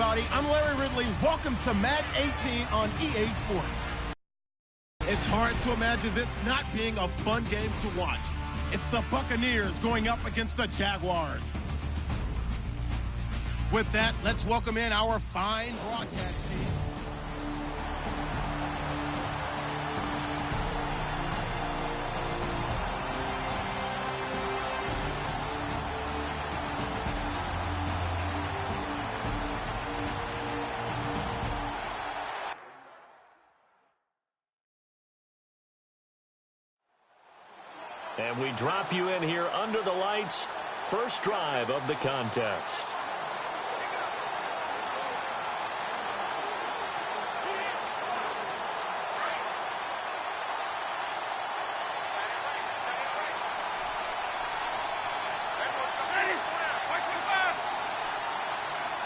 everybody. I'm Larry Ridley. Welcome to Madden 18 on EA Sports. It's hard to imagine this not being a fun game to watch. It's the Buccaneers going up against the Jaguars. With that, let's welcome in our fine broadcast team. And we drop you in here under the lights. First drive of the contest.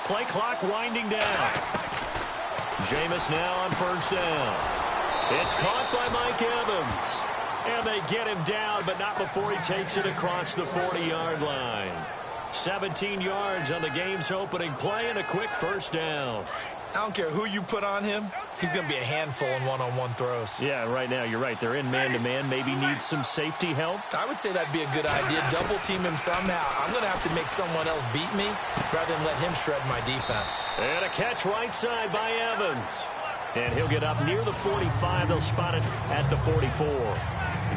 Play clock winding down. Jameis now on first down. It's caught by Mike Evans. And they get him down, but not before he takes it across the 40-yard line. 17 yards on the game's opening play and a quick first down. I don't care who you put on him. He's going to be a handful in one-on-one throws. Yeah, right now, you're right. They're in man-to-man. Maybe needs some safety help. I would say that'd be a good idea. Double team him somehow. I'm going to have to make someone else beat me rather than let him shred my defense. And a catch right side by Evans. And he'll get up near the 45. They'll spot it at the 44.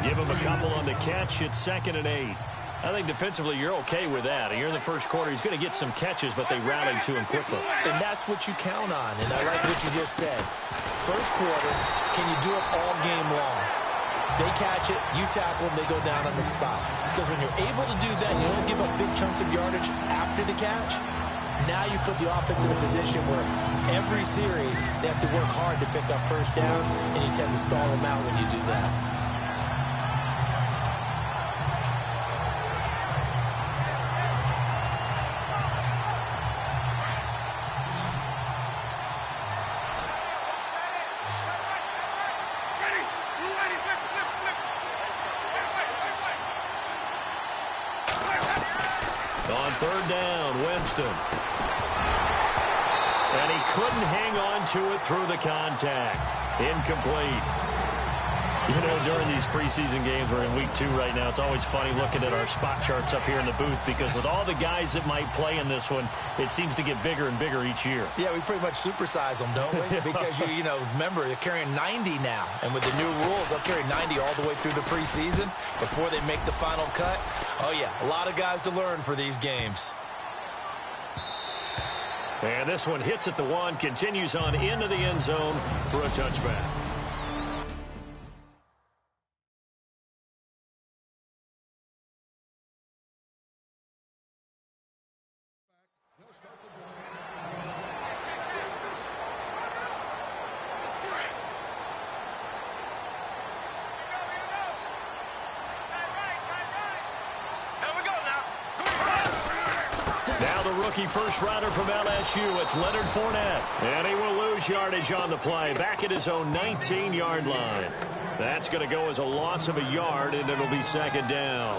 Give him a couple on the catch. It's 2nd and 8. I think defensively you're okay with that. You're in the first quarter. He's going to get some catches, but they rallied to him quickly. And that's what you count on. And I like what you just said. First quarter, can you do it all game long? They catch it, you tackle them, they go down on the spot. Because when you're able to do that, you don't give up big chunks of yardage after the catch. Now you put the offense in a position where every series they have to work hard to pick up first downs, and you tend to stall them out when you do that. On third down, Winston. And he couldn't hang on to it through the contact. Incomplete. You know, during these preseason games, we're in week 2 right now. It's always funny looking at our spot charts up here in the booth because with all the guys that might play in this one, it seems to get bigger and bigger each year. Yeah, we pretty much supersize them, don't we? Because, you know, remember, they're carrying 90 now. And with the new rules, they'll carry 90 all the way through the preseason before they make the final cut. Oh, yeah, a lot of guys to learn for these games. And this one hits at the 1, continues on into the end zone for a touchback. Rookie first rounder from LSU. It's Leonard Fournette. And he will lose yardage on the play. Back at his own 19-yard line. That's going to go as a loss of a yard, and it'll be 2nd down.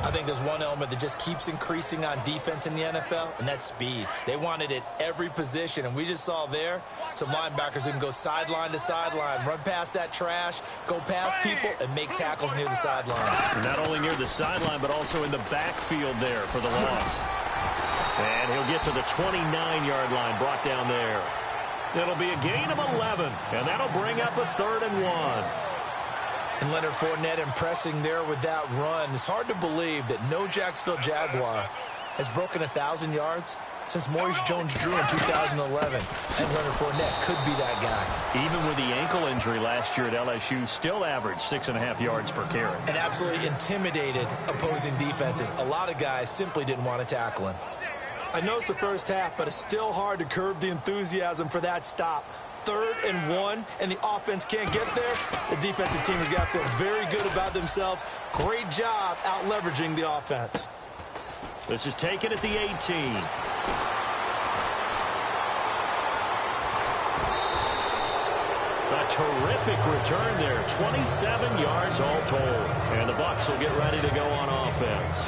I think there's one element that just keeps increasing on defense in the NFL, and that's speed. They want it at every position, and we just saw there some linebackers who can go sideline to sideline, run past that trash, go past people, and make tackles near the sidelines. Not only near the sideline, but also in the backfield there for the loss. And he'll get to the 29-yard line, brought down there. It'll be a gain of 11, and that'll bring up a 3rd and 1. And Leonard Fournette impressing there with that run. It's hard to believe that no Jacksonville Jaguar has broken 1,000 yards since Maurice Jones-Drew in 2011. And Leonard Fournette could be that guy. Even with the ankle injury last year at LSU, still averaged 6.5 yards per carry. And absolutely intimidated opposing defenses. A lot of guys simply didn't want to tackle him. I know it's the first half, but it's still hard to curb the enthusiasm for that stop. 3rd and 1, and the offense can't get there. The defensive team has got to feel very good about themselves. Great job out-leveraging the offense. This is taken at the 18. A terrific return there. 27 yards all told. And the Bucs will get ready to go on offense.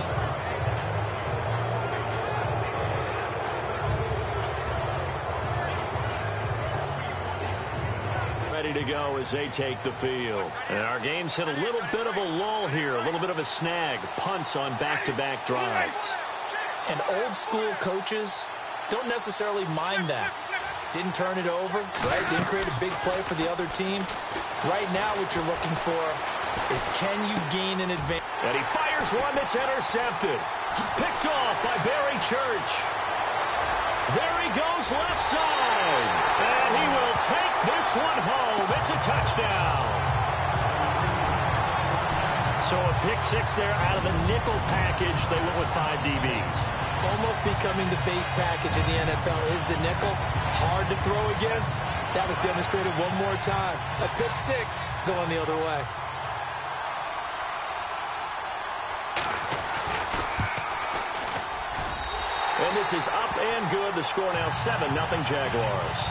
ready to go as they take the field. And our game's hit a little bit of a lull here, a little bit of a snag. Punts on back-to-back drives. And old-school coaches don't necessarily mind that. Didn't turn it over, right? Didn't create a big play for the other team. Right now what you're looking for is, can you gain an advantage? And he fires one that's intercepted. Picked off by Barry Church. There he goes left side. And he will take this one home. It's a touchdown. So a pick six there out of the nickel package. They went with 5 DBs. Almost becoming the base package in the NFL is the nickel. Hard to throw against. That was demonstrated one more time. A pick six going the other way. And this is up and good. The score now 7-0 Jaguars.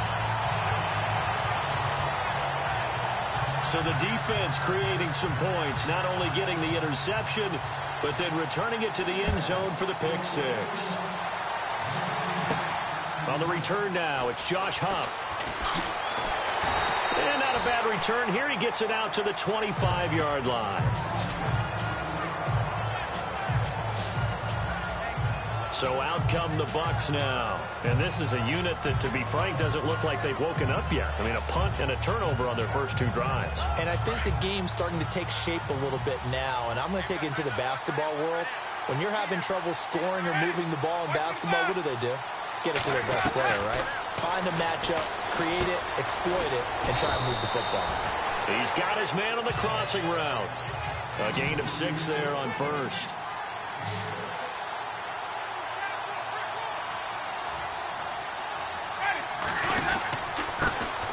So the defense creating some points, not only getting the interception, but then returning it to the end zone for the pick six. On the return now, it's Josh Huff. And not a bad return here. He gets it out to the 25-yard line. So out come the Bucs now. And this is a unit that, to be frank, doesn't look like they've woken up yet. I mean, a punt and a turnover on their first 2 drives. And I think the game's starting to take shape a little bit now. And I'm going to take it into the basketball world. When you're having trouble scoring or moving the ball in basketball, what do? Get it to their best player, right? Find a matchup, create it, exploit it, and try to move the football. He's got his man on the crossing route. A gain of 6 there on first.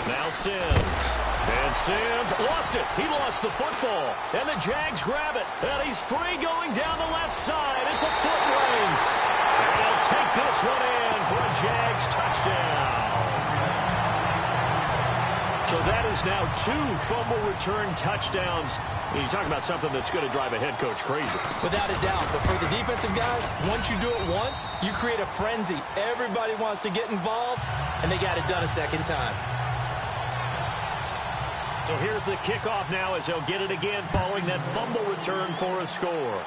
Now Sims. And Sims lost it. He lost the football. And the Jags grab it. And he's free going down the left side. It's a foot race. And he'll take this one in for a Jags touchdown. So that is now 2 fumble return touchdowns. You talk about something that's going to drive a head coach crazy. Without a doubt. But for the defensive guys, once you do it once, you create a frenzy. Everybody wants to get involved, and they got it done a second time. So here's the kickoff now as they'll get it again following that fumble return for a score.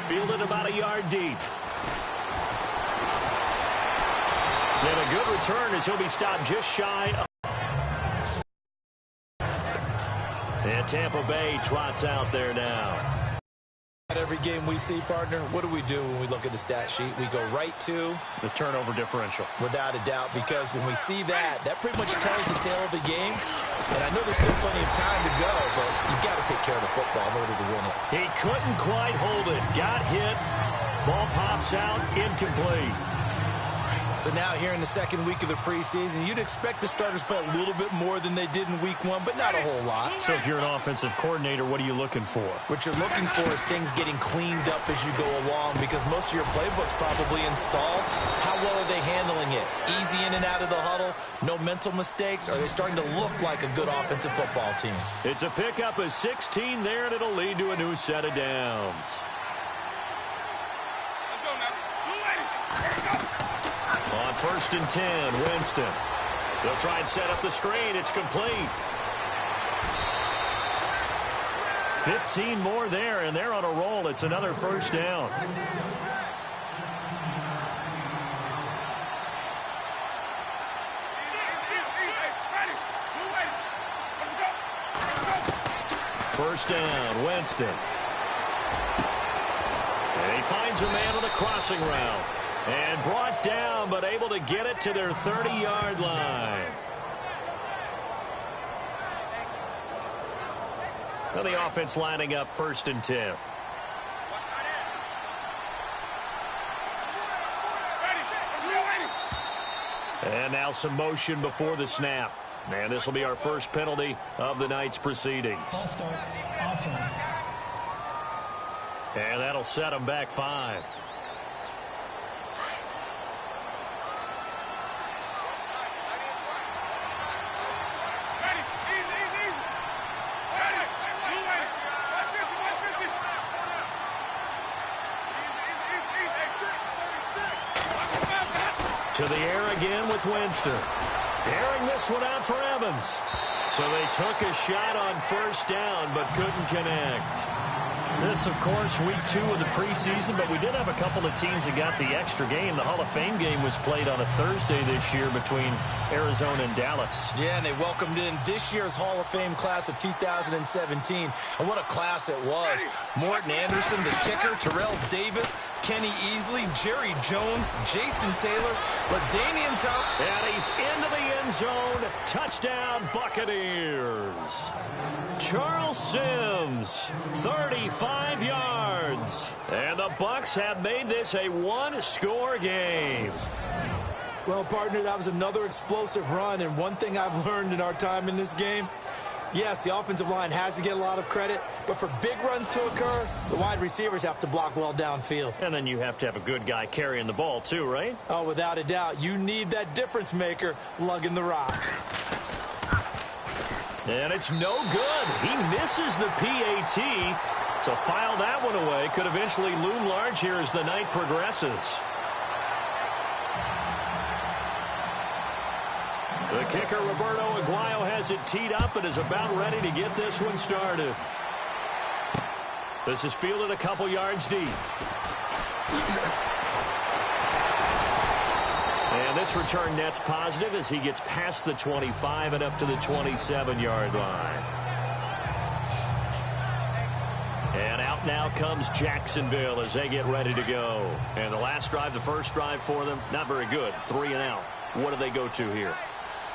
Fielded about a yard deep. And a good return as he'll be stopped just shy of. And Tampa Bay trots out there now. Every game we see, partner, what do we do when we look at the stat sheet? We go right to the turnover differential. Without a doubt, because when we see that, that pretty much tells the tale of the game. And I know there's still plenty of time to go, but you've got to take care of the football in order to win it. He couldn't quite hold it. Got hit. Ball pops out. Incomplete. So now here in the second week of the preseason, you'd expect the starters play a little bit more than they did in week 1, but not a whole lot. So if you're an offensive coordinator, what are you looking for? What you're looking for is things getting cleaned up as you go along, because most of your playbook's probably installed. How well are they handling it? Easy in and out of the huddle? No mental mistakes? Are they starting to look like a good offensive football team? It's a pickup of 16 there, and it'll lead to a new set of downs. On 1st and 10, Winston. They'll try and set up the screen. It's complete. 15 more there, and they're on a roll. It's another first down. First down, Winston. And he finds a man on the crossing route. And brought down, but able to get it to their 30-yard line. Now the offense lining up 1st and 10. And now some motion before the snap. And this will be our first penalty of the night's proceedings. And that'll set them back 5. To the air again with Winston. Airing this one out for Evans. So they took a shot on first down, but couldn't connect. This, of course, week 2 of the preseason, but we did have a couple of teams that got the extra game. The Hall of Fame game was played on a Thursday this year between Arizona and Dallas. Yeah, and they welcomed in this year's Hall of Fame class of 2017. And what a class it was. Morton Anderson, the kicker, Terrell Davis, Kenny Easley, Jerry Jones, Jason Taylor, LaDainian Top. And he's into the end zone. Touchdown, Buccaneers. Charles Sims, 35 yards. And the Bucs have made this a one-score game. Well, partner, that was another explosive run. And one thing I've learned in our time in this game, yes, the offensive line has to get a lot of credit, but for big runs to occur, the wide receivers have to block well downfield. And then you have to have a good guy carrying the ball too, right? Oh, without a doubt. You need that difference maker lugging the rock. And it's no good. He misses the PAT. So file that one away. Could eventually loom large here as the night progresses. The kicker, Roberto Aguayo, has it teed up and is about ready to get this one started. This is fielded a couple yards deep. And this return net's positive as he gets past the 25 and up to the 27-yard line. And out now comes Jacksonville as they get ready to go. And the last drive, the first drive for them, not very good. 3 and out. What do they go to here?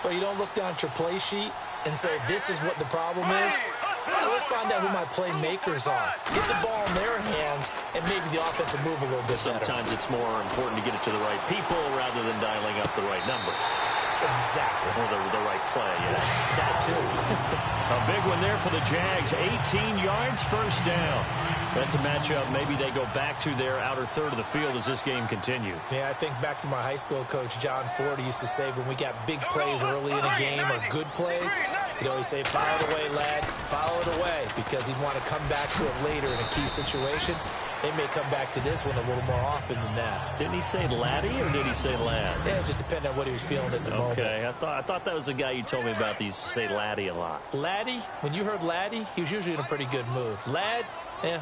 Well, you don't look down at your play sheet and say, this is what the problem is. Well, let's find out who my playmakers are. Get the ball in their hands, and maybe the offense will move a little bit better. Sometimes it's more important to get it to the right people rather than dialing up the right number. Exactly. Or the right play, yeah. That too. A big one there for the Jags. 18 yards, first down. That's a matchup maybe they go back to their outer third of the field as this game continues. Yeah, I think back to my high school coach, John Ford. He used to say when we got big plays early in a game or good plays, he'd always say, foul it away, lad, foul it away, because he'd want to come back to it later in a key situation. They may come back to this one a little more often than that. Didn't he say laddie or did he say lad? Yeah, it just depended on what he was feeling at the moment. Okay, I thought that was the guy you told me about. He used to say laddie a lot. Laddie, when you heard laddie, he was usually in a pretty good mood. Lad, yeah.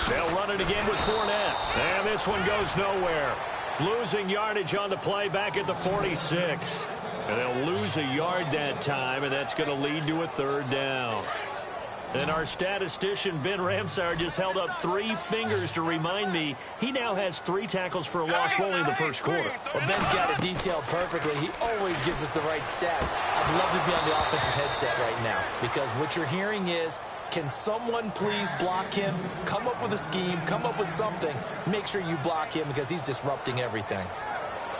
They'll run it again with Fournette. And this one goes nowhere. Losing yardage on the play back at the 46. And they'll lose a yard that time, and that's going to lead to a third down. And our statistician, Ben Ramsar, just held up 3 fingers to remind me he now has 3 tackles for a loss only in the first quarter. Well, Ben's got it detailed perfectly. He always gives us the right stats. I'd love to be on the offense's headset right now, because what you're hearing is, can someone please block him? Come up with a scheme. Come up with something. Make sure you block him because he's disrupting everything.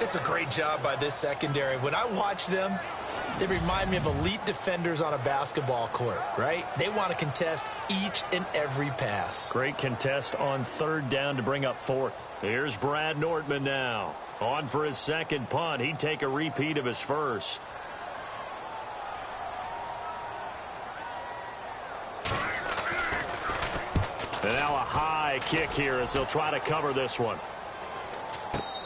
It's a great job by this secondary. When I watch them, they remind me of elite defenders on a basketball court, right? They want to contest each and every pass. Great contest on third down to bring up fourth. Here's Brad Nortman now. On for his second punt. He'd take a repeat of his first. And now a high kick here as they'll try to cover this one.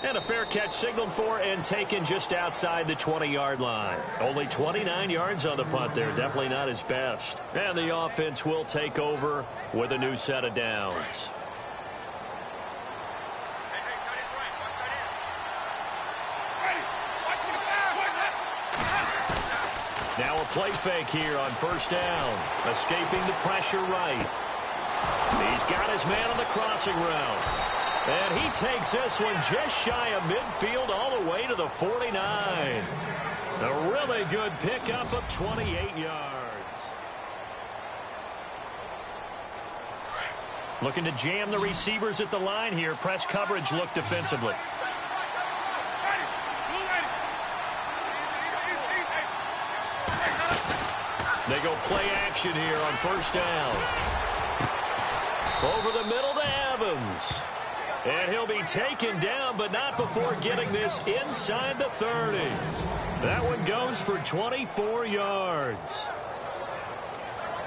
And a fair catch signaled for and taken just outside the 20-yard line. Only 29 yards on the punt there. Definitely not his best. And the offense will take over with a new set of downs. Now a play fake here on first down. Escaping the pressure right. He's got his man on the crossing route. And he takes this one just shy of midfield all the way to the 49. A really good pickup of 28 yards. Looking to jam the receivers at the line here. Press coverage look defensively. They go play action here on first down. Over the middle to Evans. And he'll be taken down, but not before getting this inside the 30. That one goes for 24 yards.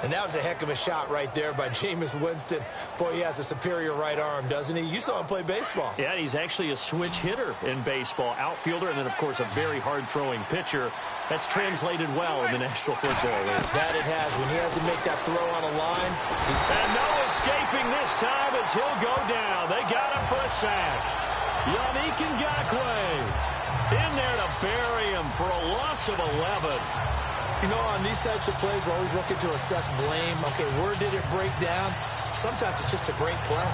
And that was a heck of a shot right there by Jameis Winston. Boy, he has a superior right arm, doesn't he? You saw him play baseball. Yeah, he's actually a switch hitter in baseball. Outfielder, and then, of course, a very hard-throwing pitcher. That's translated well in the National Football League. That it has. When he has to make that throw on a line. And no escaping this time as he'll go down. They got him for a sack. Yannick Ngakoue in there to bury him for a loss of 11. You know, on these types of plays, we're always looking to assess blame. Okay, where did it break down? Sometimes it's just a great play.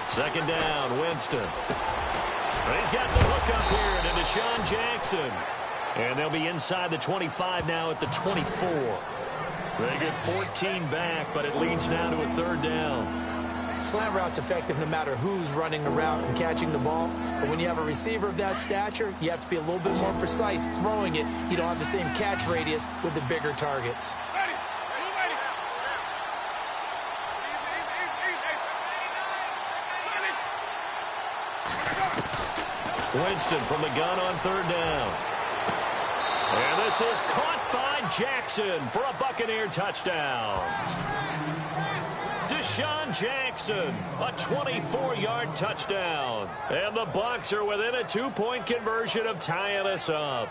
Second down, Winston. He's got the hook up here to Deshaun Jackson. And they'll be inside the 25 now at the 24. They get 14 back, but it leads now to a third down. Slant route's effective no matter who's running the route and catching the ball. But when you have a receiver of that stature, you have to be a little bit more precise throwing it. You don't have the same catch radius with the bigger targets. Winston from the gun on third down. And this is caught by Jackson for a Buccaneer touchdown. Deshaun Jackson, a 24-yard touchdown. And the Bucs are within a 2-point conversion of tying us up.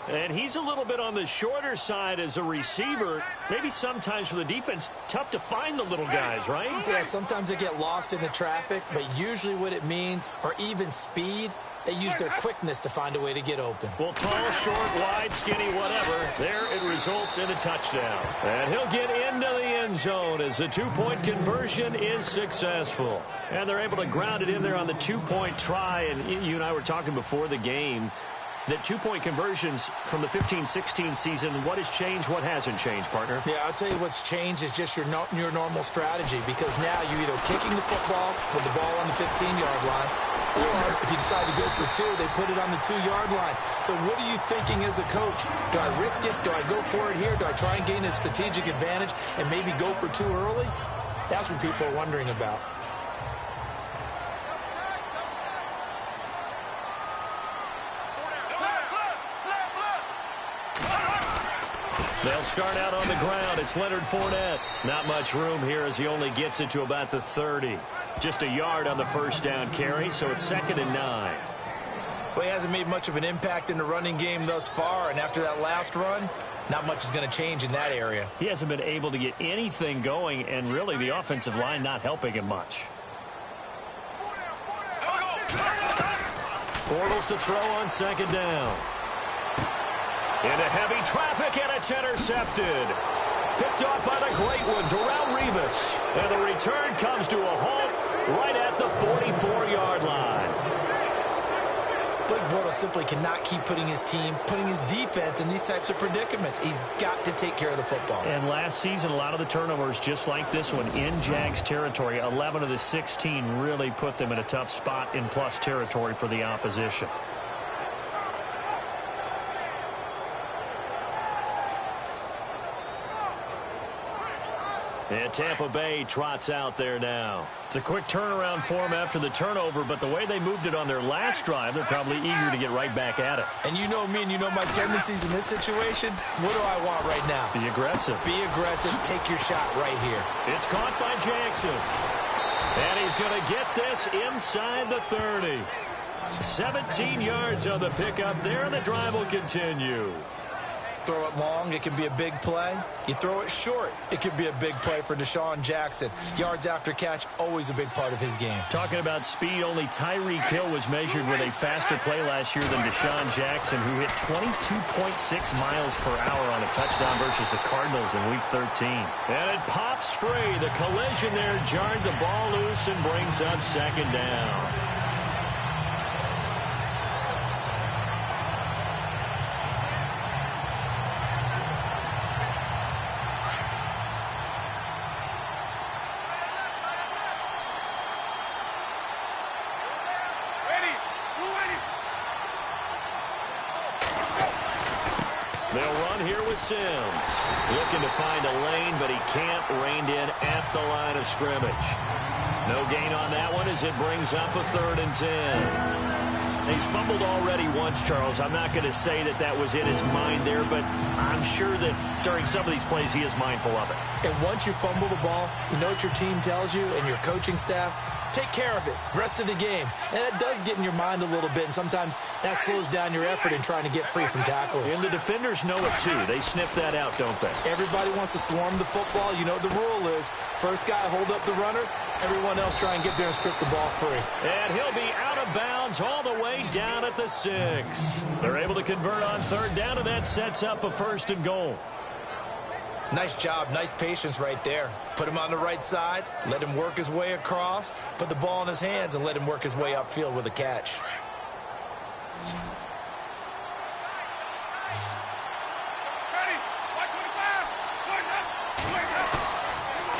And he's a little bit on the shorter side as a receiver. Maybe sometimes for the defense, tough to find the little guys, right? Yeah, sometimes they get lost in the traffic, but usually what it means, or even speed, they use their quickness to find a way to get open. Well, tall, short, wide, skinny, whatever. There it results in a touchdown. And he'll get into the end zone as the 2-point conversion is successful. And they're able to ground it in there on the 2-point try. And you and I were talking before the game that 2-point conversions from the 15-16 season, what has changed, what hasn't changed, partner? Yeah, I'll tell you what's changed is just your normal strategy, because now you're either kicking the football with the ball on the 15-yard line, or if you decide to go for two, they put it on the 2-yard line. So what are you thinking as a coach? Do I risk it? Do I go for it here? Do I try and gain a strategic advantage and maybe go for two early? That's what people are wondering about. They'll start out on the ground. It's Leonard Fournette. Not much room here as he only gets it to about the 30. Just a yard on the first down carry, so it's 2nd and 9. Well, he hasn't made much of an impact in the running game thus far, and after that last run, not much is going to change in that area. He hasn't been able to get anything going, and really the offensive line not helping him much. Bortles to throw on 2nd down. Into heavy traffic, and it's intercepted. Picked off by the great one, Darrelle Revis. And the return comes to a halt right at the 44-yard line. Blake Bortles simply cannot keep putting his team, putting his defense in these types of predicaments. He's got to take care of the football. And last season, a lot of the turnovers, just like this one, in Jags territory. 11 of the 16 really put them in a tough spot in plus territory for the opposition. And Tampa Bay trots out there now. It's a quick turnaround for them after the turnover, but the way they moved it on their last drive, they're probably eager to get right back at it. And you know me and you know my tendencies in this situation. What do I want right now? Be aggressive. Be aggressive. Take your shot right here. It's caught by Jackson. And he's going to get this inside the 30. 17 yards on the pickup there, and the drive will continue. Throw it long, it can be a big play. You throw it short, it can be a big play for Deshaun Jackson. Yards after catch, always a big part of his game. Talking about speed, only Tyreek Hill was measured with a faster play last year than Deshaun Jackson, who hit 22.6 miles per hour on a touchdown versus the Cardinals in Week 13. And it pops free. The collision there jarred the ball loose and brings up 2nd down. They'll run here with Sims. Looking to find a lane, but he can't. Reined in at the line of scrimmage. No gain on that one as it brings up a 3rd and 10. He's fumbled already once, Charles. I'm not going to say that that was in his mind there, but I'm sure that during some of these plays he is mindful of it. And once you fumble the ball, you know what your team tells you and your coaching staff? Take care of it. Rest of the game. And it does get in your mind a little bit, and sometimes that slows down your effort in trying to get free from tacklers. And the defenders know it, too. They sniff that out, don't they? Everybody wants to swarm the football. You know what the rule is. First guy, hold up the runner. Everyone else try and get there and strip the ball free. And he'll be out of bounds all the way down at the 6. They're able to convert on 3rd down, and that sets up a 1st and goal. Nice job, nice patience right there. Put him on the right side, let him work his way across, put the ball in his hands, and let him work his way upfield with a catch.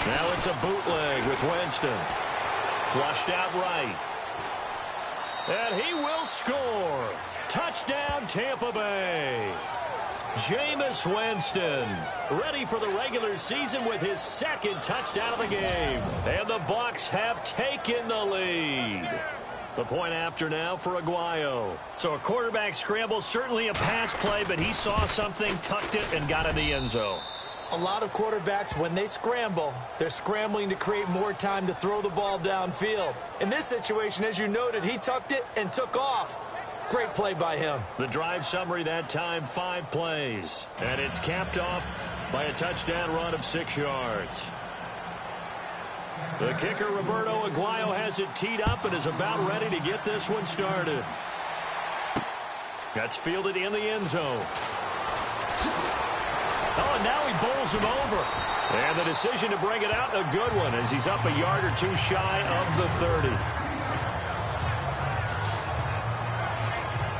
Now it's a bootleg with Winston. Flushed out right. And he will score. Touchdown, Tampa Bay. Jameis Winston, ready for the regular season with his 2nd touchdown of the game. And the Bucs have taken the lead. The point after now for Aguayo. So a quarterback scramble, certainly a pass play, but he saw something, tucked it, and got in the end zone. A lot of quarterbacks, when they scramble, they're scrambling to create more time to throw the ball downfield. In this situation, as you noted, he tucked it and took off. Great play by him. The drive summary that time, 5 plays. And it's capped off by a touchdown run of 6 yards. The kicker, Roberto Aguayo, has it teed up and is about ready to get this one started. That's fielded in the end zone. Oh, and now he bowls him over. And the decision to bring it out, a good one, as he's up a yard or 2 shy of the 30.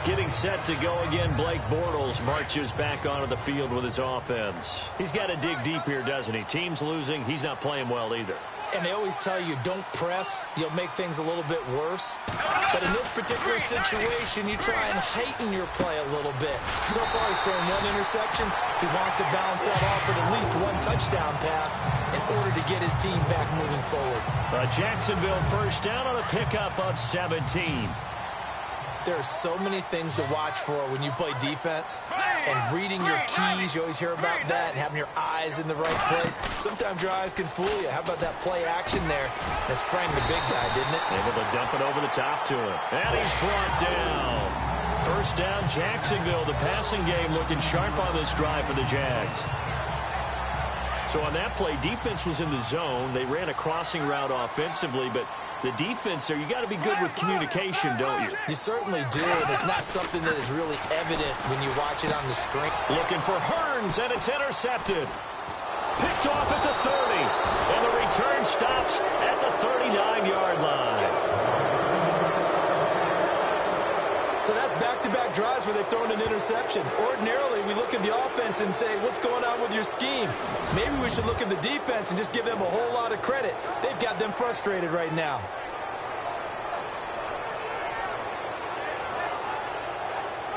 Getting set to go again, Blake Bortles marches back onto the field with his offense. He's got to dig deep here, doesn't he? Team's losing. He's not playing well either. And they always tell you, don't press. You'll make things a little bit worse. But in this particular situation, you try and heighten your play a little bit. So far, he's thrown 1 interception. He wants to balance that off with at least 1 touchdown pass in order to get his team back moving forward. Jacksonville 1st down on a pickup of 17. There are so many things to watch for when you play defense. And reading your keys, you always hear about that, and having your eyes in the right place. Sometimes your eyes can fool you. How about that play action there? That sprang the big guy, didn't it? Able to dump it over the top to him. And he's brought down. 1st down, Jacksonville. The passing game looking sharp on this drive for the Jags. So on that play, defense was in the zone. They ran a crossing route offensively, but the defense there, you got to be good with communication, don't you? You certainly do, and it's not something that is really evident when you watch it on the screen. Looking for Hearns, and it's intercepted. Picked off at the 30, and the return stops at the 39-yard line. So that's back-to-back drives where they've thrown an interception. Ordinarily, we look at the offense and say, what's going on with your scheme? Maybe we should look at the defense and just give them a whole lot of credit. They've got them frustrated right now.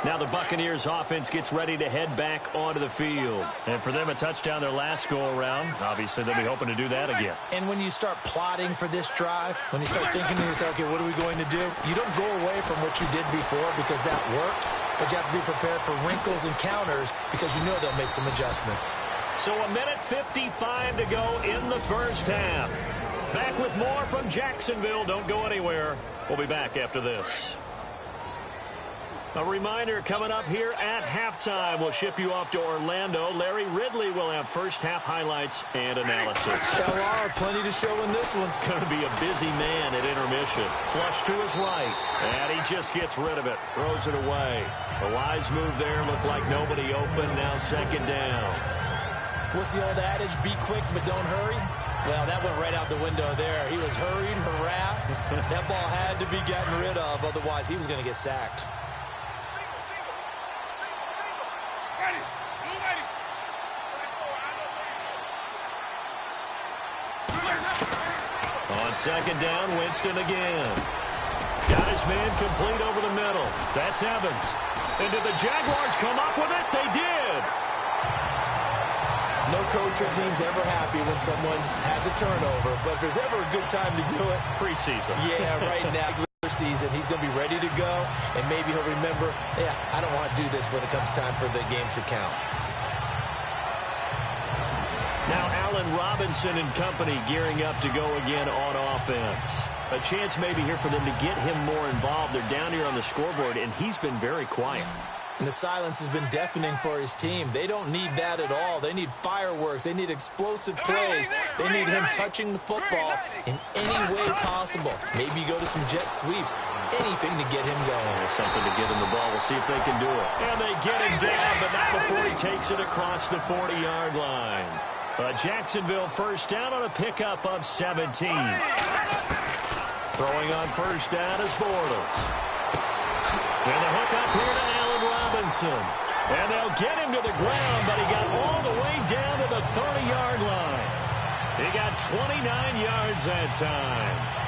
Now the Buccaneers offense gets ready to head back onto the field. And for them, a touchdown their last go-around. Obviously, they'll be hoping to do that again. And when you start plotting for this drive, when you start thinking to yourself, okay, what are we going to do? You don't go away from what you did before because that worked, but you have to be prepared for wrinkles and counters because you know they'll make some adjustments. So 1:55 to go in the 1st half. Back with more from Jacksonville. Don't go anywhere. We'll be back after this. A reminder coming up here at halftime. We'll ship you off to Orlando. Larry Ridley will have first half highlights and analysis. LR, plenty to show in this one. Going to be a busy man at intermission. Flush to his right. And he just gets rid of it. Throws it away. A wise move there. Looked like nobody open. Now 2nd down. What's the old adage? Be quick, but don't hurry. Well, that went right out the window there. He was hurried, harassed. That ball had to be gotten rid of. Otherwise, he was going to get sacked. On 2nd down, Winston again. Got his man complete over the middle. That's Evans. And did the Jaguars come up with it? They did. no coach or team's ever happy when someone has a turnover, but if there's ever a good time to do it, preseason. Yeah, right now, season, he's going to be ready to go, and maybe he'll remember, yeah, I don't want to do this when it comes time for the games to count. Now Allen Robinson and company gearing up to go again on offense. A chance maybe here for them to get him more involved. They're down here on the scoreboard, and he's been very quiet. And the silence has been deafening for his team. They don't need that at all. They need fireworks. They need explosive plays. They need him touching the football in any way possible. Maybe go to some jet sweeps. Anything to get him going. There's something to get him the ball. We'll see if they can do it. And they get him down, but not before he takes it across the 40-yard line. A Jacksonville first down on a pickup of 17. Throwing on first down is Bortles. And the hook up here to Allen Robinson. And they'll get him to the ground, but he got all the way down to the 30-yard line. He got 29 yards that time.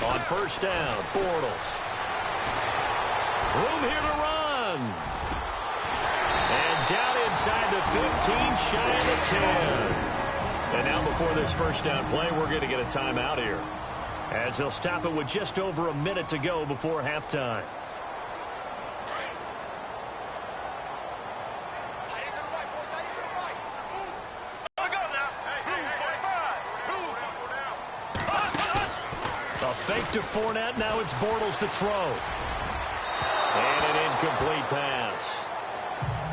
On first down, Bortles. Room here to run. And down inside the 15, shy of the 10. And now before this first down play, we're going to get a timeout here, as they'll stop it with just over a minute to go before halftime. Fake to Fournette. Now it's Bortles to throw. And an incomplete pass.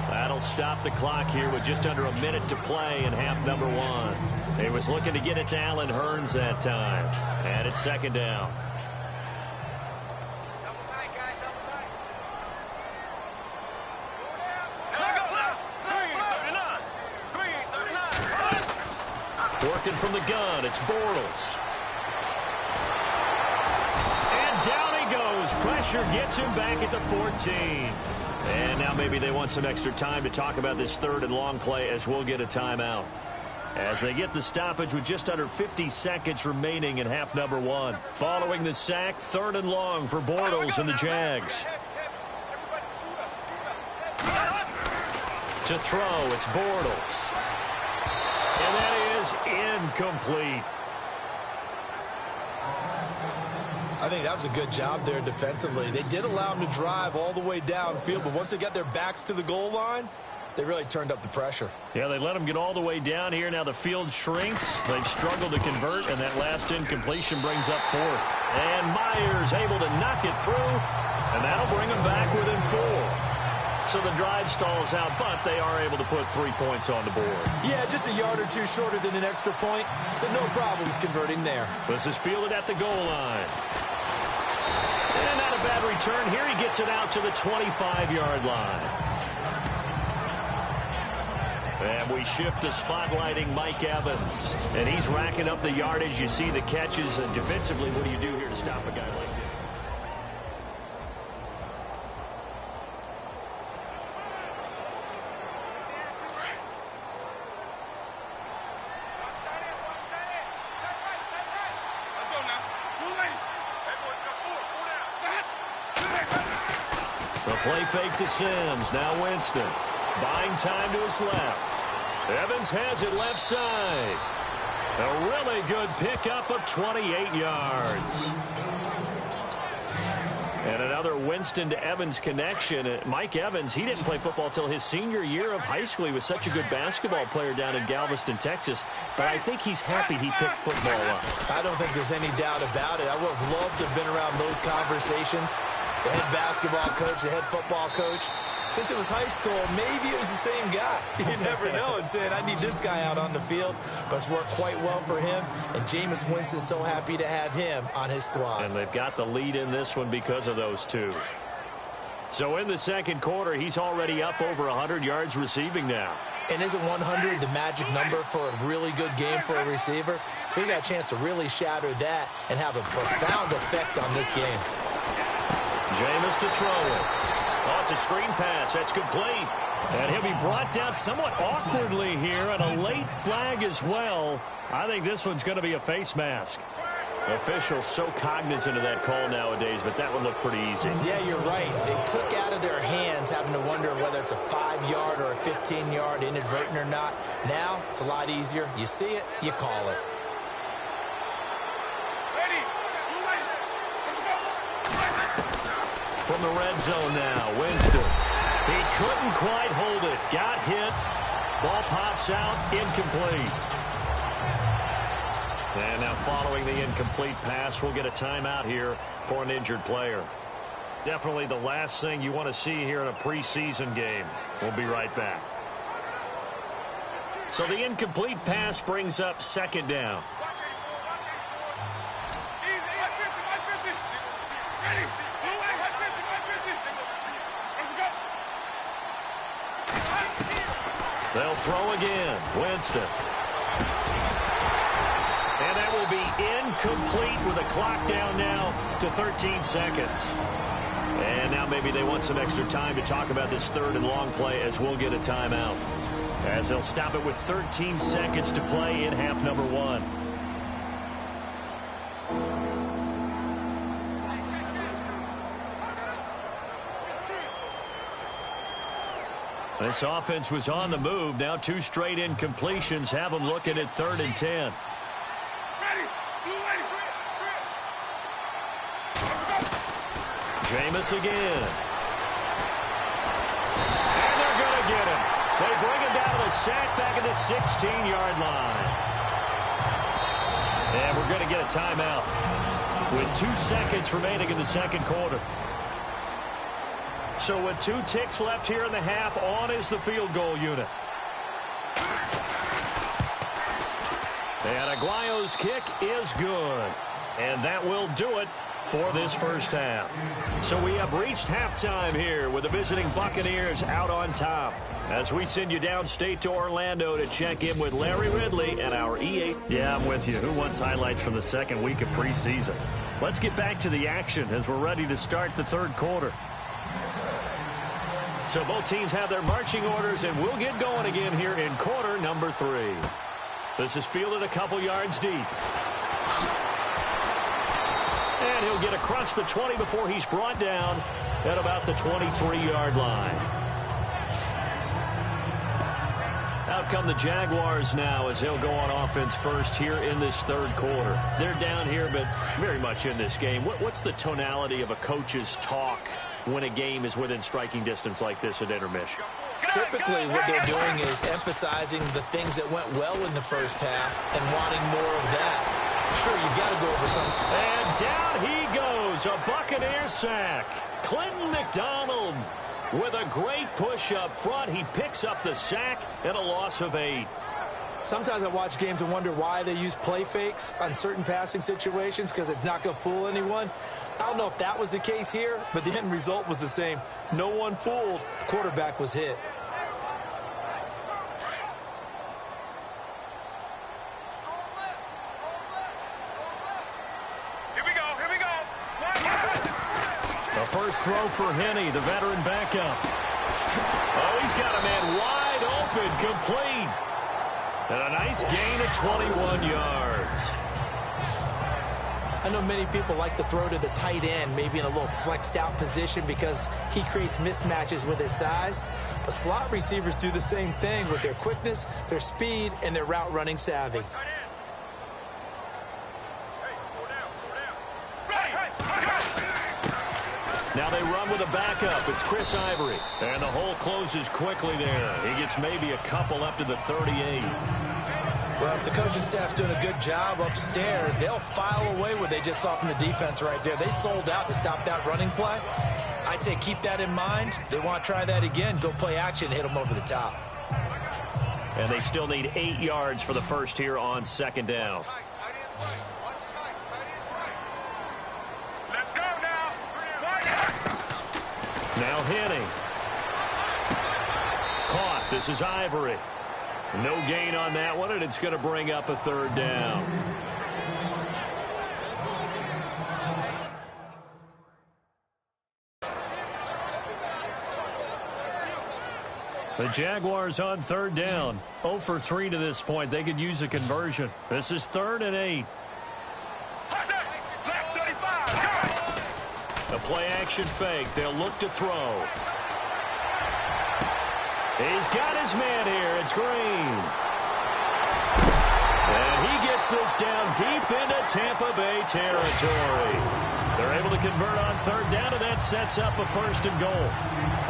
That'll stop the clock here with just under a minute to play in half number one. He was looking to get it to Allen Hurns that time. And it's second down. Working from the gun, it's Bortles. Pressure gets him back at the 14. And now maybe they want some extra time to talk about this third and long play, as we'll get a timeout, as they get the stoppage with just under 50 seconds remaining in half number one. Following the sack, third and long for Bortles and the Jags. To throw, it's Bortles. And that is incomplete. I think that was a good job there defensively. They did allow them to drive all the way downfield, but once they got their backs to the goal line, they really turned up the pressure. Yeah, they let them get all the way down here. Now the field shrinks. They've struggled to convert, and that last incompletion brings up fourth. And Myers able to knock it through, and that'll bring them back within 4. So the drive stalls out, but they are able to put 3 points on the board. Yeah, just a yard or two shorter than an extra point, so no problems converting there. This is fielded at the goal line. And not a bad return here. He gets it out to the 25-yard line. And we shift to spotlighting Mike Evans. And he's racking up the yardage. You see the catches. And defensively, what do you do here to stop a guy like that? The play fake to Sims. Now Winston. Buying time to his left. Evans has it left side. A really good pickup of 28 yards. And another Winston to Evans connection. Mike Evans, he didn't play football until his senior year of high school. He was such a good basketball player down in Galveston, Texas. But I think he's happy he picked football up. I don't think there's any doubt about it. I would have loved to have been around those conversations. The head basketball coach, the head football coach. Since it was high school, maybe it was the same guy. You never know. And saying, I need this guy out on the field. But it's worked quite well for him. And Jameis Winston's so happy to have him on his squad. And they've got the lead in this one because of those two. So in the second quarter, he's already up over 100 yards receiving now. And isn't 100 the magic number for a really good game for a receiver? So he got a chance to really shatter that and have a profound effect on this game. Jameis to throw it. Oh, it's a screen pass. That's complete. And he'll be brought down somewhat awkwardly here, and a late flag as well. I think this one's going to be a face mask. Officials so cognizant of that call nowadays, but that would look pretty easy. Yeah, you're right. They took out of their hands having to wonder whether it's a 5-yard or a 15-yard inadvertent or not. Now, it's a lot easier. You see it, you call it. From the red zone now, Winston. He couldn't quite hold it. Got hit. Ball pops out, incomplete. And now following the incomplete pass, we'll get a timeout here for an injured player. Definitely the last thing you want to see here in a preseason game. We'll be right back. So the incomplete pass brings up second down. They'll throw again. Winston. And that will be incomplete with a clock down now to 13 seconds. And now maybe they want some extra time to talk about this third and long play as we'll get a timeout. As they'll stop it with 13 seconds to play in half number 1. This offense was on the move. Now 2 straight incompletions have them looking at 3rd and 10. Jameis again. And they're going to get him. They bring him down to the sack back at the 16-yard line. And we're going to get a timeout with 2 seconds remaining in the second quarter. So with 2 ticks left here in the half, on is the field goal unit. And Aguayo's kick is good. And that will do it for this first half. So we have reached halftime here with the visiting Buccaneers out on top. As we send you downstate to Orlando to check in with Larry Ridley and our EA. Yeah, I'm with you. Who wants highlights from the second week of preseason? Let's get back to the action as we're ready to start the third quarter. So both teams have their marching orders, and we'll get going again here in quarter number 3. This is fielded a couple yards deep. And he'll get across the 20 before he's brought down at about the 23-yard line. Out come the Jaguars now as they'll go on offense first here in this third quarter. They're down here, but very much in this game. What's the tonality of a coach's talk when a game is within striking distance like this at intermission? Typically, what they're doing is emphasizing the things that went well in the first half and wanting more of that. Sure, you've got to go over some. And down he goes, a Buccaneer sack. Clinton McDonald with a great push up front. He picks up the sack and a loss of 8. Sometimes I watch games and wonder why they use play fakes on certain passing situations, because it's not going to fool anyone. I don't know if that was the case here, but the end result was the same. No one fooled. The quarterback was hit. The first throw for Henney, the veteran backup. Oh, he's got a man wide open, complete. And a nice gain of 21 yards. I know many people like to throw to the tight end, maybe in a little flexed out position because he creates mismatches with his size. But slot receivers do the same thing with their quickness, their speed, and their route running savvy. Now they run with a backup. It's Chris Ivory. And the hole closes quickly there. He gets maybe a couple up to the 38. Well, if the coaching staff's doing a good job upstairs, they'll file away what they just saw from the defense right there. They sold out to stop that running play. I'd say keep that in mind. They want to try that again. Go play action, hit them over the top. And they still need 8 yards for the first here on second down. Now Henney. Caught. This is Ivory. No gain on that one, and it's going to bring up a third down. The Jaguars on third down. 0 for 3 to this point. They could use a conversion. This is 3rd and 8. A play-action fake. They'll look to throw. He's got his man here. It's Green. And he gets this down deep into Tampa Bay territory. They're able to convert on third down, and that sets up a 1st and goal.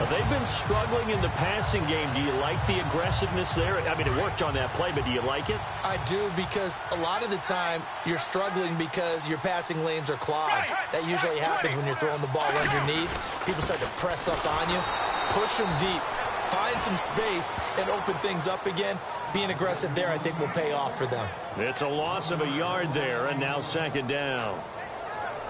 They've been struggling in the passing game. Do you like the aggressiveness there? I mean, it worked on that play, but do you like it? I do, because a lot of the time you're struggling because your passing lanes are clogged. That usually happens when you're throwing the ball underneath. People start to press up on you, push them deep, find some space, and open things up again. Being aggressive there, I think, will pay off for them. It's a loss of a yard there, and now 2nd down.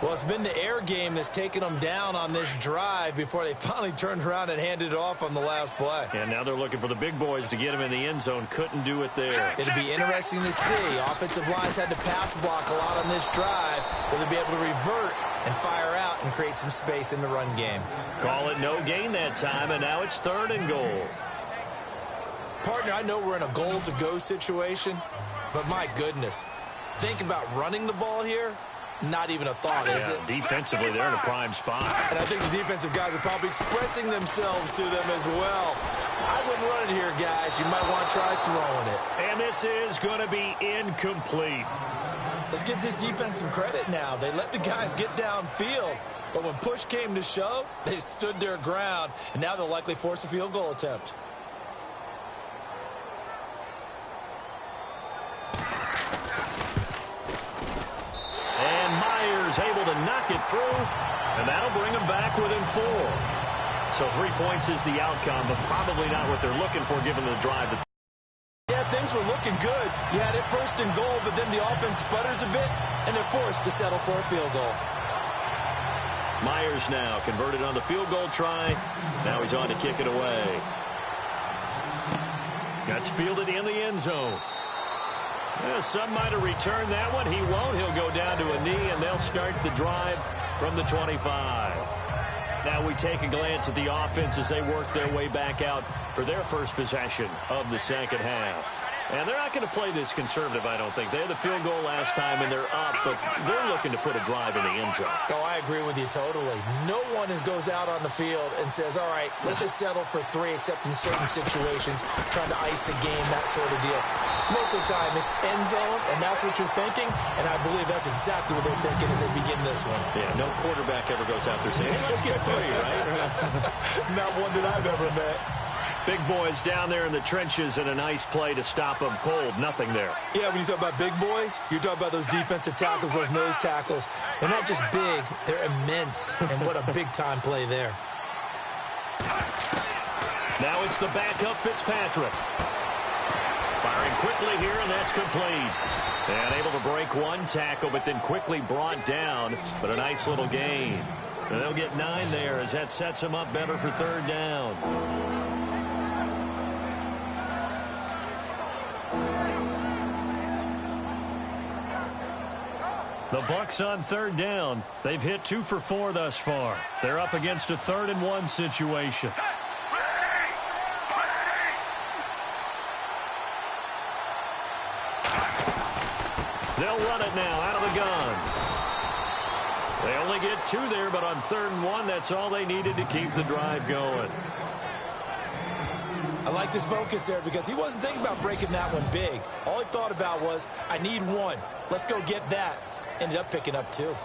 Well, it's been the air game that's taken them down on this drive before they finally turned around and handed it off on the last play. And now they're looking for the big boys to get him in the end zone. Couldn't do it there. It'll be interesting to see. Offensive lines had to pass block a lot on this drive. Will they be able to revert and fire out and create some space in the run game? Call it no gain that time, and now it's 3rd and goal. Partner, I know we're in a goal-to-go situation, but my goodness, think about running the ball here. Not even a thought, is it? Defensively, they're in a prime spot. And I think the defensive guys are probably expressing themselves to them as well. I wouldn't run it here, guys. You might want to try throwing it. And this is going to be incomplete. Let's give this defense some credit now. They let the guys get downfield, but when push came to shove, they stood their ground, and now they'll likely force a field goal attempt. Able to knock it through, and that'll bring them back within 4. So 3 points is the outcome, but probably not what they're looking for given the drive. Yeah, things were looking good. You had it 1st and goal, but then the offense sputters a bit, and they're forced to settle for a field goal. Myers now converted on the field goal try. Now he's on to kick it away. That's fielded in the end zone. Yeah, some might have returned that one. He won't. He'll go down to a knee, and they'll start the drive from the 25. Now we take a glance at the offense as they work their way back out for their first possession of the 2nd half. And they're not going to play this conservative, I don't think. They had the field goal last time, and they're up, but they're looking to put a drive in the end zone. Oh, I agree with you totally. No one goes out on the field and says, all right, let's just settle for 3, except in certain situations, trying to ice a game, that sort of deal. Most of the time, it's end zone, and that's what you're thinking, and I believe that's exactly what they're thinking as they begin this one. Yeah, no quarterback ever goes out there saying, hey, let's get 3, right? Not one that I've ever met. Big boys down there in the trenches, and a nice play to stop them cold. Nothing there. Yeah, when you talk about big boys, you're talking about those defensive tackles, those nose tackles. They're not just big, they're immense, and what a big-time play there. Now it's the backup Fitzpatrick. Firing quickly here, and that's complete. And able to break one tackle, but then quickly brought down. But a nice little gain. And they'll get 9 there as that sets them up better for 3rd down. The Bucs on 3rd down. They've hit 2 for 4 thus far. They're up against a 3rd and 1 situation. They'll run it now out of the gun. They only get 2 there, but on 3rd and 1, that's all they needed to keep the drive going. I like this focus there because he wasn't thinking about breaking that one big. All he thought about was, I need 1. Let's go get that. Ended up picking up 2.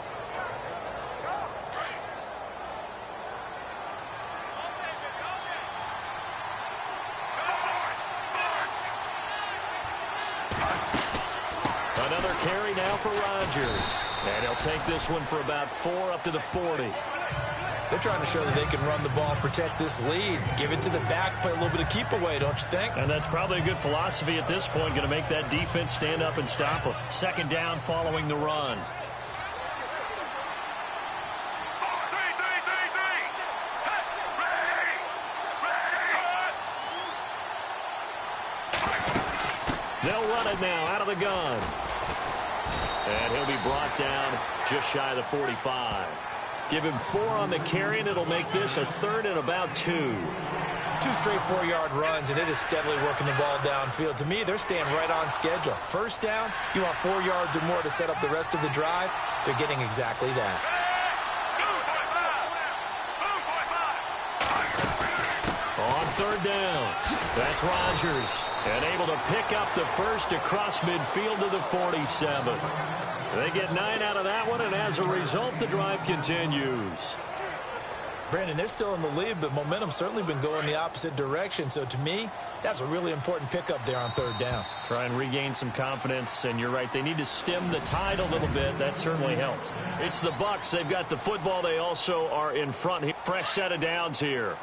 Another carry now for Rodgers. And he'll take this one for about 4 up to the 40. They're trying to show that they can run the ball and protect this lead. Give it to the backs, play a little bit of keep away, don't you think? And that's probably a good philosophy at this point, going to make that defense stand up and stop them. 2nd down following the run. They'll run it now out of the gun. And he'll be brought down just shy of the 45. Give him 4 on the carry, and it'll make this a 3rd and about 2. 2 straight 4-yard runs, and it is steadily working the ball downfield. To me, they're staying right on schedule. First down, you want 4 yards or more to set up the rest of the drive. They're getting exactly that. On 3rd down, that's Rodgers, and able to pick up the first across midfield to the 47. They get 9 out of that one, and as a result, the drive continues. Brandon, they're still in the lead, but momentum's certainly been going the opposite direction. So to me, that's a really important pickup there on 3rd down. Try and regain some confidence, and you're right. They need to stem the tide a little bit. That certainly helped. It's the Bucs. They've got the football. They also are in front. Fresh set of downs here.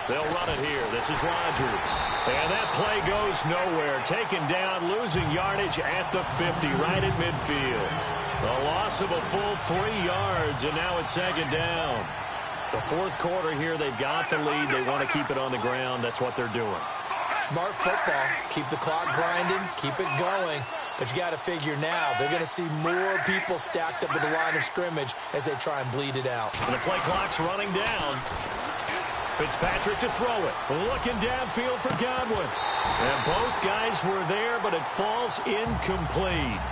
They'll run it here. This is Rodgers. And that play goes nowhere. Taken down, losing yardage at the 50, right at midfield. A loss of a full 3 yards, and now it's 2nd down. The 4th quarter here, they've got the lead. They want to keep it on the ground. That's what they're doing. Smart football. Keep the clock grinding. Keep it going. But you got to figure now, they're going to see more people stacked up at the line of scrimmage as they try and bleed it out. And the play clock's running down. Fitzpatrick to throw it. Looking downfield for Godwin. And both guys were there, but it falls incomplete.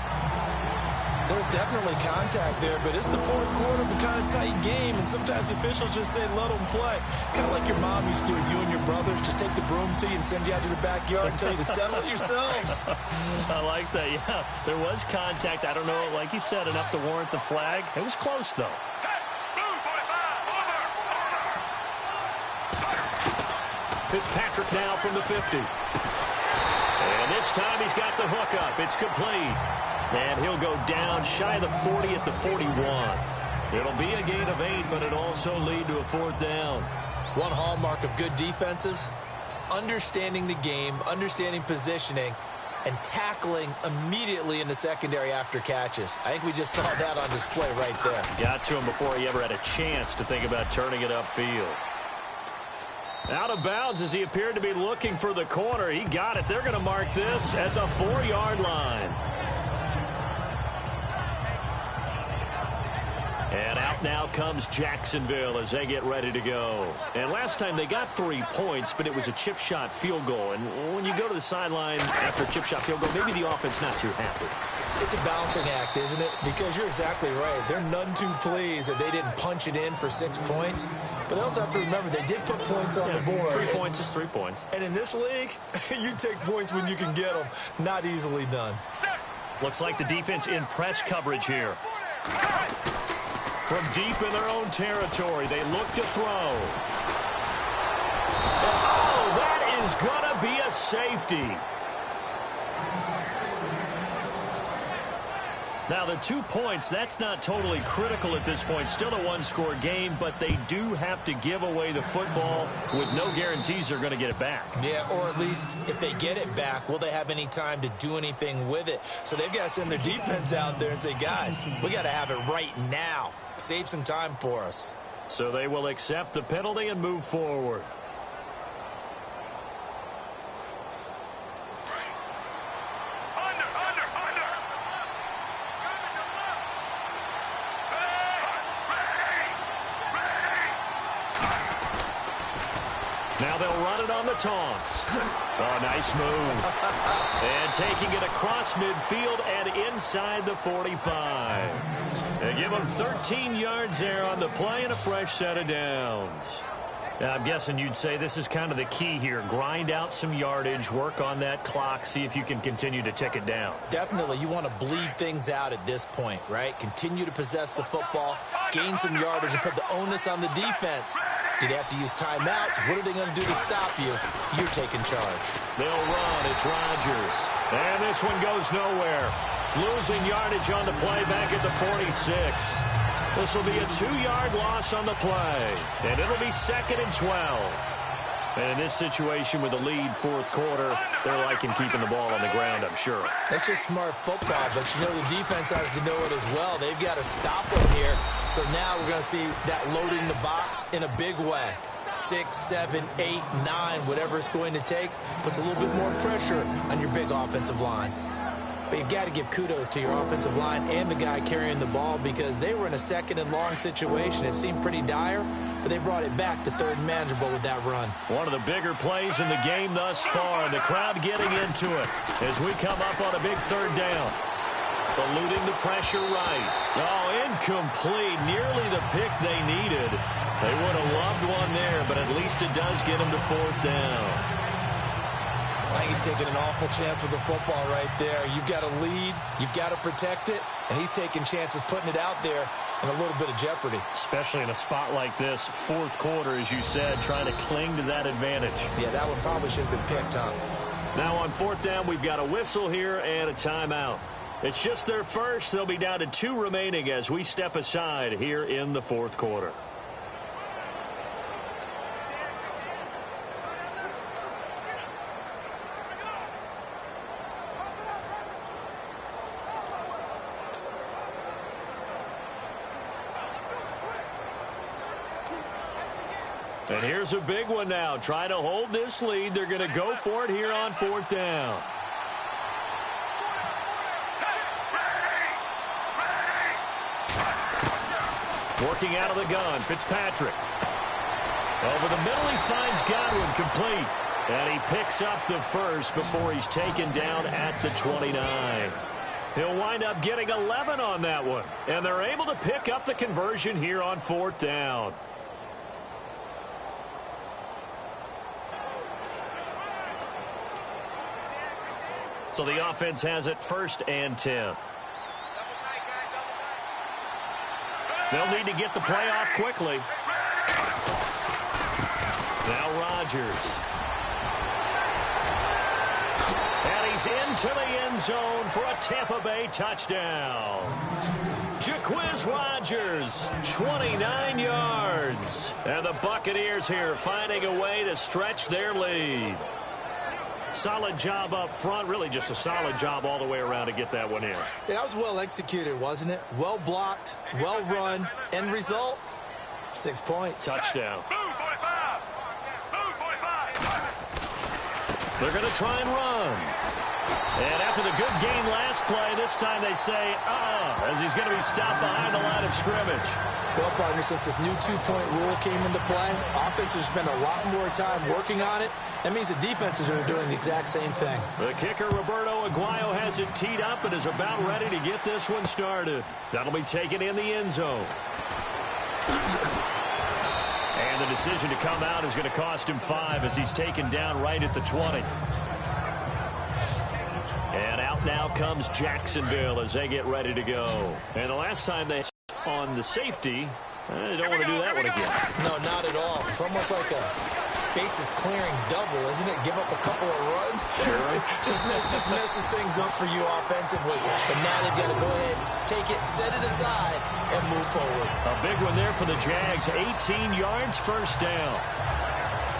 There's definitely contact there, but it's the 4th quarter of a kind of tight game, and sometimes the officials just say, let them play. Kind of like your mom used to with you and your brothers. Just take the broom to you and send you out to the backyard and tell you to settle it yourselves. I like that, yeah. There was contact. I don't know, like you said, enough to warrant the flag. It was close, though. Fitzpatrick now from the 50. And this time he's got the hook up. It's complete. And he'll go down shy of the 40 at the 41. It'll be a gain of 8, but it'll also lead to a 4th down. One hallmark of good defenses is understanding the game, understanding positioning, and tackling immediately in the secondary after catches. I think we just saw that on display right there. Got to him before he ever had a chance to think about turning it upfield. Out of bounds as he appeared to be looking for the corner. He got it. They're going to mark this at the 4-yard line. And out now comes Jacksonville as they get ready to go. And last time they got 3 points, but it was a chip shot field goal. And when you go to the sideline after a chip shot field goal, maybe the offense not too happy. It's a balancing act, isn't it? Because you're exactly right. They're none too pleased that they didn't punch it in for 6 points. But they also have to remember they did put points on the board. 3 points is 3 points. And in this league, you take points when you can get them. Not easily done. Looks like the defense in press coverage here. From deep in their own territory, they look to throw. Oh, that is going to be a safety. Now, the 2 points, that's not totally critical at this point. Still a 1-score game, but they do have to give away the football with no guarantees they're going to get it back. Yeah, or at least if they get it back, will they have any time to do anything with it? So they've got to send their defense out there and say, guys, we got to have it right now. Save some time for us. So they will accept the penalty and move forward. Now they'll run it on the taunts. Oh, nice move. And taking it across midfield and inside the 45. They give them 13 yards there on the play and a fresh set of downs. Now, I'm guessing you'd say this is kind of the key here. Grind out some yardage, work on that clock, see if you can continue to tick it down. Definitely. You want to bleed things out at this point, right? Continue to possess the football, gain some yardage, and put the onus on the defense. Do they have to use timeouts? What are they going to do to stop you? You're taking charge. They'll run. It's Rodgers. And this one goes nowhere. Losing yardage on the play back at the 46. This will be a 2-yard loss on the play. And it'll be 2nd and 12. And in this situation with the lead 4th quarter, they're liking keeping the ball on the ground, I'm sure. That's just smart football, but you know the defense has to know it as well. They've got to stop them here. So now we're going to see that loading the box in a big way. 6, 7, 8, 9, whatever it's going to take, puts a little bit more pressure on your big offensive line. But you've got to give kudos to your offensive line and the guy carrying the ball because they were in a second and long situation. It seemed pretty dire, but they brought it back to third and manageable with that run. One of the bigger plays in the game thus far. The crowd getting into it as we come up on a big third down. Eluding the pressure right. Oh, incomplete. Nearly the pick they needed. They would have loved one there, but at least it does get them to fourth down. I think he's taking an awful chance with the football right there. You've got to lead, you've got to protect it, and he's taking chances putting it out there in a little bit of jeopardy. Especially in a spot like this, fourth quarter, as you said, trying to cling to that advantage. Yeah, that one probably should have been picked up. Now on fourth down, we've got a whistle here and a timeout. It's just their first. They'll be down to 2 remaining as we step aside here in the fourth quarter. And here's a big one now. Trying to hold this lead. They're going to go for it here on fourth down. Working out of the gun, Fitzpatrick. Over the middle, he finds Godwin complete. And he picks up the first before he's taken down at the 29. He'll wind up getting 11 on that one. And they're able to pick up the conversion here on fourth down. So the offense has it 1st and 10. They'll need to get the play off quickly. Now Rodgers. And he's into the end zone for a Tampa Bay touchdown. Jaquiz Rodgers, 29 yards. And the Buccaneers here finding a way to stretch their lead. Solid job up front. Really just a solid job all the way around to get that one in. Yeah, that was well executed, wasn't it? Well blocked, well run. End result, 6 points. Touchdown. Move 45. Move 45. They're going to try and run. And after the good game last play, this time they say, as he's going to be stopped behind the line of scrimmage. Well, partner, since this new two-point rule came into play, offenses spend a lot more time working on it. That means the defenses are doing the exact same thing. The kicker, Roberto Aguayo, has it teed up and is about ready to get this one started. That'll be taken in the end zone. And the decision to come out is going to cost him 5 as he's taken down right at the 20. And out now comes Jacksonville as they get ready to go. And the last time they on the safety, they don't want to do that one again. No, not at all. It's almost like a bases clearing double, isn't it? Give up a couple of runs. Sure. just messes things up for you offensively. But now they've got to go ahead, take it, set it aside, and move forward. A big one there for the Jags. 18 yards, first down.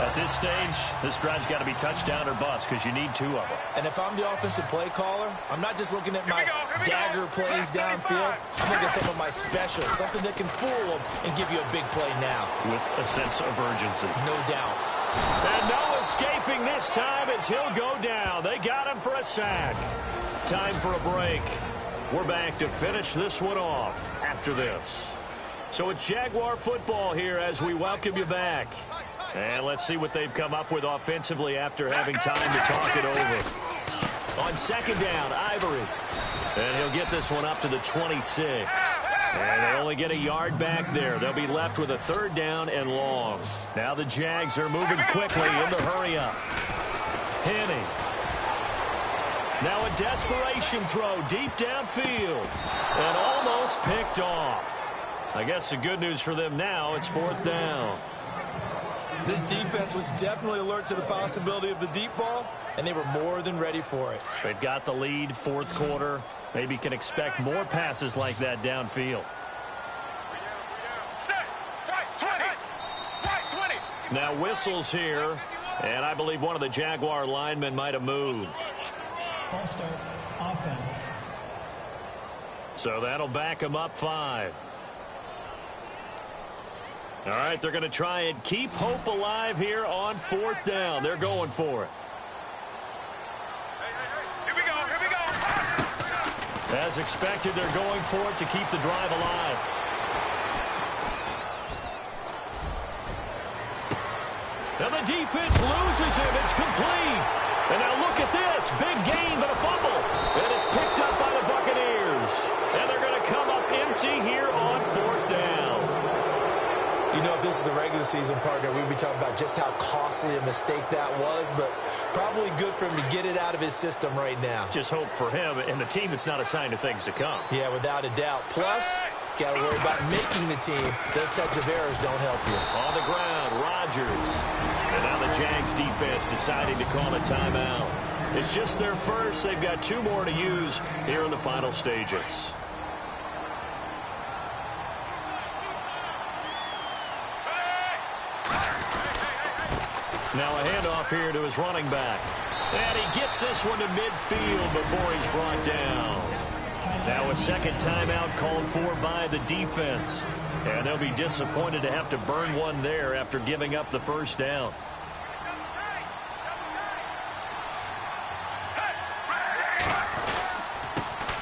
At this stage, this drive's got to be touchdown or bust because you need 2 of them. And if I'm the offensive play caller, I'm not just looking at my dagger plays downfield. I'm looking at some of my specials, something that can fool them and give you a big play now. With a sense of urgency. No doubt. And no escaping this time as he'll go down. They got him for a sack. Time for a break. We're back to finish this one off after this. So it's Jaguar football here as we welcome you back. And let's see what they've come up with offensively after having time to talk it over. On second down, Ivory. And he'll get this one up to the 26. And they only get a yard back there. They'll be left with a third down and long. Now the Jags are moving quickly in the hurry-up. Henning. Now a desperation throw deep downfield. And almost picked off. I guess the good news for them now, it's fourth down. This defense was definitely alert to the possibility of the deep ball, and they were more than ready for it. They've got the lead, fourth quarter. Maybe can expect more passes like that downfield. Now whistles here, and I believe one of the Jaguar linemen might have moved. False start, offense. So that'll back him up 5. All right, they're going to try and keep hope alive here on 4th down. They're going for it. Here we go. As expected, they're going for it to keep the drive alive. And the defense loses him. It's complete. And now look at this. Big gain, but a fumble. And it's picked up by the Buccaneers. And they're going to come up empty here on 4th down. You know, if this is the regular season, partner, we'd be talking about just how costly a mistake that was, but probably good for him to get it out of his system right now. Just hope for him and the team it's not a sign of things to come. Yeah, without a doubt. Plus, got to worry about making the team. Those types of errors don't help you. On the ground, Rodgers. And now the Jags defense deciding to call a timeout. It's just their first. They've got 2 more to use here in the final stages. Now a handoff here to his running back. And he gets this one to midfield before he's brought down. Now a second timeout called for by the defense. And they'll be disappointed to have to burn one there after giving up the first down.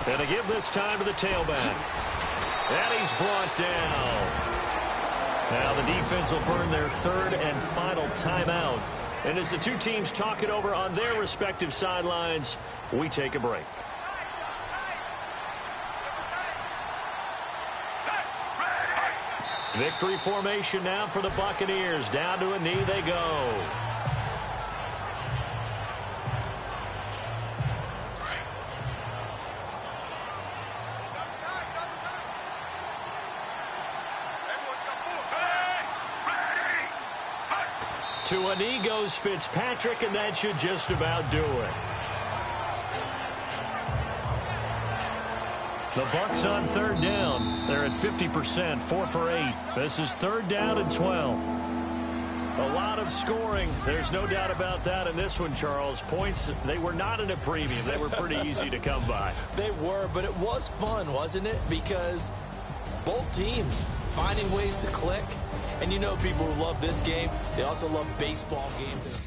And they give this time to the tailback. And he's brought down. Now the defense will burn their 3rd and final timeout. And as the 2 teams talk it over on their respective sidelines, we take a break. Victory formation now for the Buccaneers. Down to a knee they go. To a knee goes Fitzpatrick, and that should just about do it. The Bucs on 3rd down. They're at 50%, 4 for 8. This is 3rd down and 12. A lot of scoring. There's no doubt about that in this one, Charles. Points, they were not in a premium. They were pretty easy to come by. They were, but it was fun, wasn't it? Because both teams finding ways to click. And you know people who love this game, they also love baseball games.